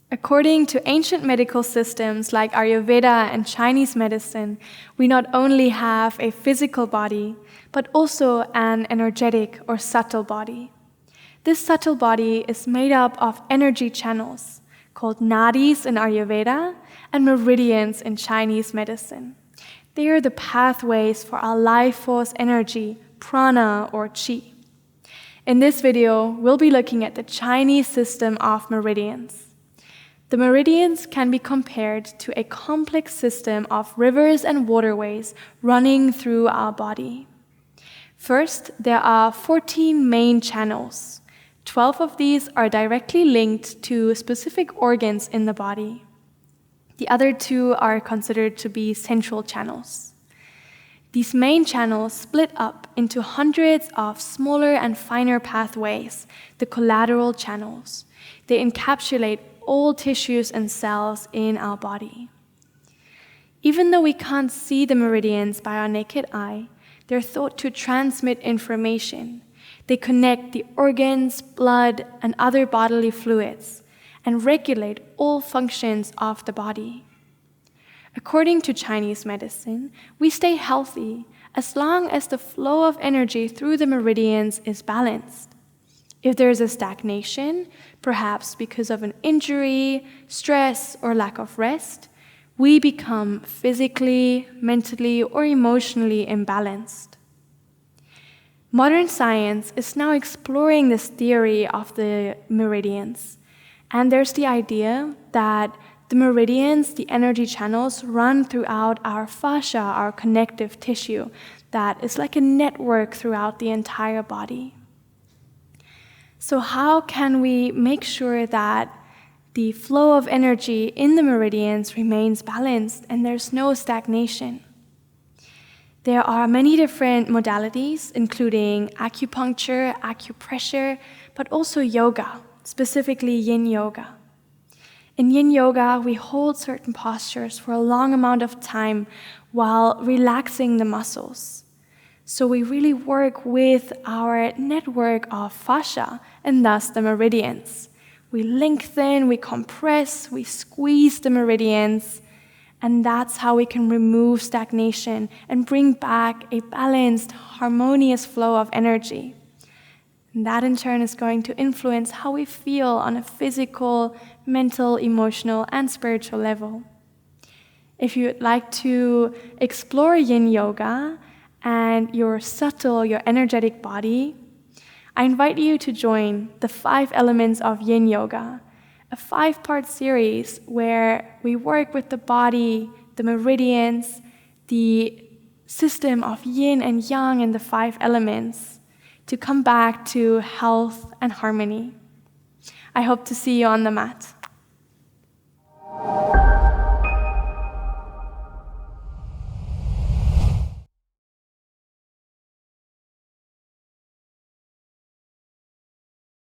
According to ancient medical systems like Ayurveda and Chinese medicine, we not only have a physical body, but also an energetic or subtle body. This subtle body is made up of energy channels called nadis in Ayurveda and meridians in Chinese medicine. They are the pathways for our life force energy, prana or qi. In this video, we'll be looking at the Chinese system of meridians. The meridians can be compared to a complex system of rivers and waterways running through our body. First, there are 14 main channels. 12 of these are directly linked to specific organs in the body. The other 2 are considered to be central channels. These main channels split up into hundreds of smaller and finer pathways, the collateral channels. They encapsulate all tissues and cells in our body. Even though we can't see the meridians by our naked eye, they're thought to transmit information. They connect the organs, blood, and other bodily fluids, and regulate all functions of the body. According to Chinese medicine, we stay healthy as long as the flow of energy through the meridians is balanced. If there's a stagnation, perhaps because of an injury, stress, or lack of rest, we become physically, mentally, or emotionally imbalanced. Modern science is now exploring this theory of the meridians, and there's the idea that the meridians, the energy channels, run throughout our fascia, our connective tissue, that is like a network throughout the entire body. So how can we make sure that the flow of energy in the meridians remains balanced and there's no stagnation? There are many different modalities, including acupuncture, acupressure, but also yoga, specifically Yin Yoga. In Yin Yoga, we hold certain postures for a long amount of time while relaxing the muscles. So we really work with our network of fascia and thus the meridians. We lengthen, we compress, we squeeze the meridians, and that's how we can remove stagnation and bring back a balanced, harmonious flow of energy. And that in turn is going to influence how we feel on a physical, mental, emotional, and spiritual level. If you'd like to explore Yin Yoga and your subtle, your energetic body, I invite you to join the 5 Elements of Yin Yoga, a 5-part series where we work with the body, the meridians, the system of yin and yang and the 5 elements to come back to health and harmony. I hope to see you on the mat.